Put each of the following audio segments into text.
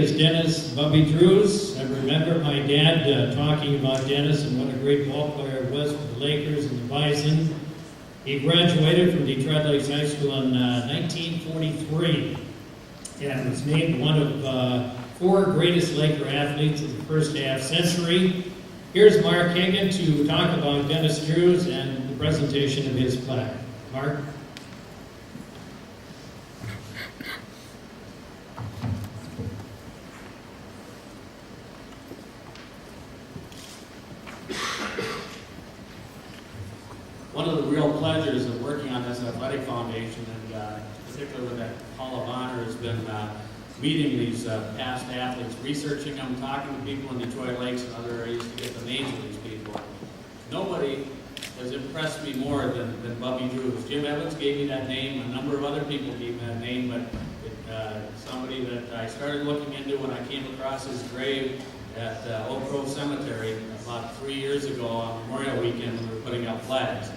is Dennis Bubby Drews. I remember my dad talking about Dennis and what a great ball player he was for the Lakers and the Bison. He graduated from Detroit Lakes High School in 1943 and was named one of 4 greatest Laker athletes of the first half century. Here's Mark Hagan to talk about Dennis Drews and the presentation of his plaque. Mark? One of the real pleasures of working on this athletic foundation, and particularly with that Hall of Honor, has been meeting these past athletes, researching them, talking to people in Detroit Lakes and other areas to get the names of these people. Nobody has impressed me more than Bubby Drews. Jim Evans gave me that name. A number of other people gave me that name, but somebody that I started looking into when I came across his grave at Oak Grove Cemetery about 3 years ago on Memorial Weekend when we were putting up flags.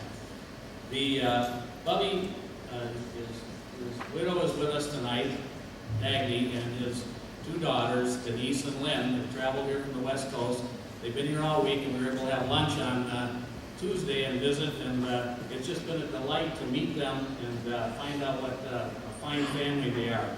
Bubby, his widow is with us tonight, Aggie, and his 2 daughters, Denise and Lynn, have traveled here from the West Coast. They've been here all week, and we were able to have lunch on Tuesday and visit, and it's just been a delight to meet them and find out what a fine family they are.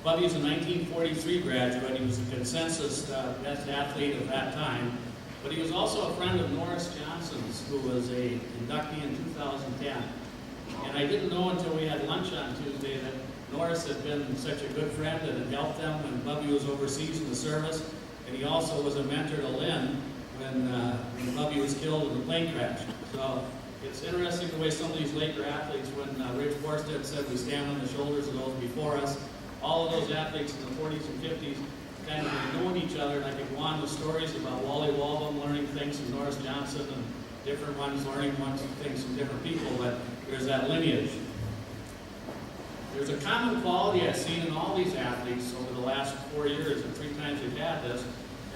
Bubby's a 1943 graduate. He was a consensus best athlete of that time, but he was also a friend of Norris Johnson's, who was a inductee in 2010. And I didn't know until we had lunch on Tuesday that Norris had been such a good friend and had helped them when Bubby was overseas in the service. And he also was a mentor to Lynn when Bubby was killed in the plane crash. So it's interesting the way some of these Laker athletes, when Rich Borstead said we stand on the shoulders of those before us, all of those athletes in the 40s and 50s kind of knowing each other, and I could go on with stories about Wally Waltham learning things from Norris Johnson and different ones learning things from different people, but there's that lineage. There's a common quality I've seen in all these athletes over the last 4 years, and 3 times we've had this,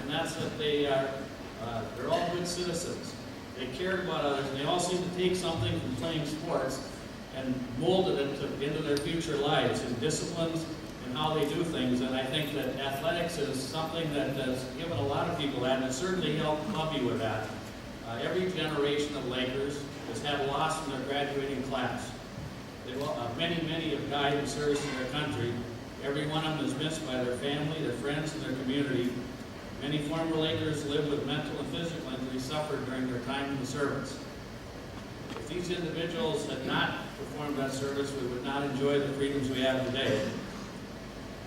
and that's that they're all good citizens. They care about others, and they all seem to take something from playing sports and molded it into their future lives and disciplines and how they do things. And I think that athletics is something that has given a lot of people that, and it certainly helped Bubby with that. Every generation of Lakers has had a loss from their graduating class. Many have died in service to their country. Every one of them is missed by their family, their friends, and their community. Many former Lakers live with mental and physical injuries suffered during their time in the service. If these individuals had not performed that service, we would not enjoy the freedoms we have today.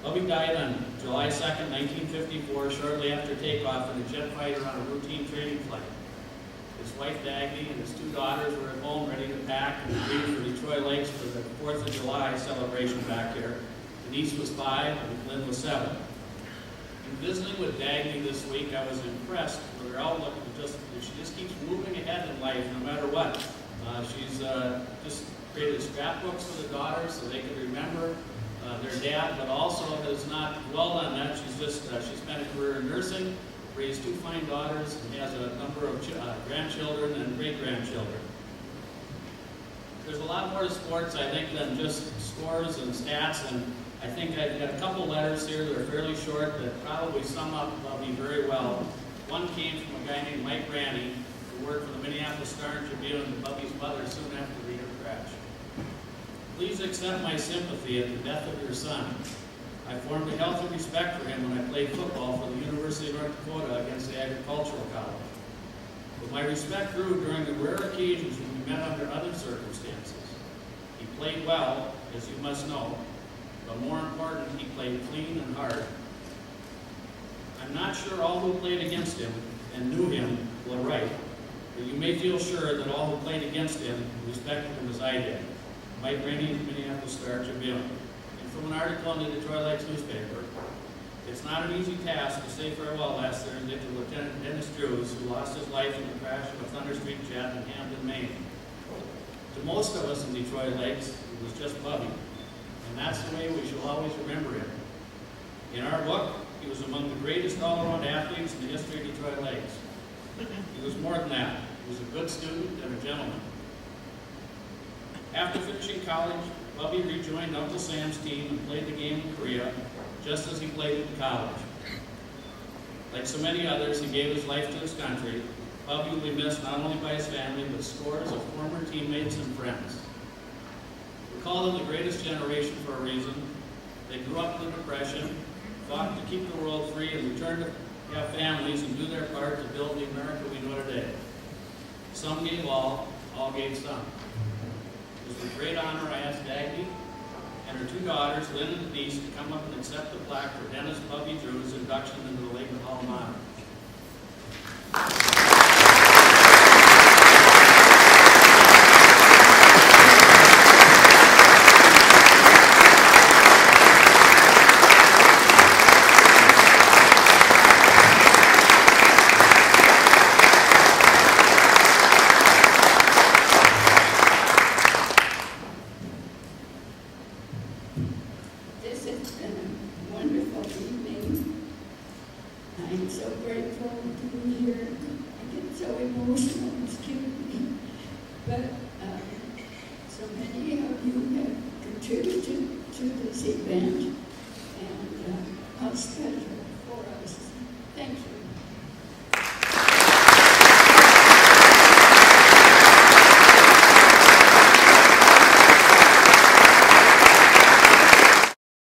Bubby died on July 2nd, 1954, shortly after takeoff in a jet fighter on a routine training flight. His wife, Dagny, and his 2 daughters were at home ready to pack and leave for Detroit Lakes for the 4th of July celebration back here. Denise was 5 and Lynn was 7. In visiting with Dagny this week, I was impressed with her outlook. She just keeps moving ahead in life no matter what. She's just created scrapbooks for the daughters so they can remember their dad, but also has not dwelled on that. She spent a career in nursing, raised 2 fine daughters, and has a number of grandchildren and great-grandchildren. There's a lot more to sports, I think, than just scores and stats, and I think I've got a couple letters here that are fairly short that probably sum up Bubby very well. One came from a guy named Mike Ranny, who worked for the Minneapolis Star and Tribune and Bubby's mother soon after the crash. Please accept my sympathy at the death of your son. I formed a healthy respect for him when I played football for the University of North Dakota against the Agricultural College. But my respect grew during the rare occasions when we met under other circumstances. He played well, as you must know, but more important, he played clean and hard. I'm not sure all who played against him and knew him were right, but you may feel sure that all who played against him respected him as I did. Mike Raney, Minneapolis Star Tribune. And from an article in the Detroit Lakes newspaper, it's not an easy task to say farewell last Thursday to Lieutenant Dennis Drews, who lost his life in the crash of a Thunder Street jet in Hampton, Maine. To most of us in Detroit Lakes, it was just Bubby, and that's the way we shall always remember him. In our book, he was among the greatest all-around athletes in the history of Detroit Lakes. He was more than that. He was a good student and a gentleman. After finishing college, Bubby rejoined Uncle Sam's team and played the game in Korea, just as he played in college. Like so many others, he gave his life to his country. Bubby will be missed not only by his family, but scores of former teammates and friends. We call them the greatest generation for a reason. They grew up in the Depression, fought to keep the world free, and returned to have families and do their part to build the America we know today. Some gave all gave some. It was with great honor I asked Aggie and her 2 daughters, Lynn and Denise, to come up and accept the plaque for Dennis Bubby Drew's induction into the Lakewood Hall of Honor. This has been a wonderful evening. I'm so grateful to be here. I get so emotional, excuse me. But so many of you have contributed to this event, and how special for us. Thank you.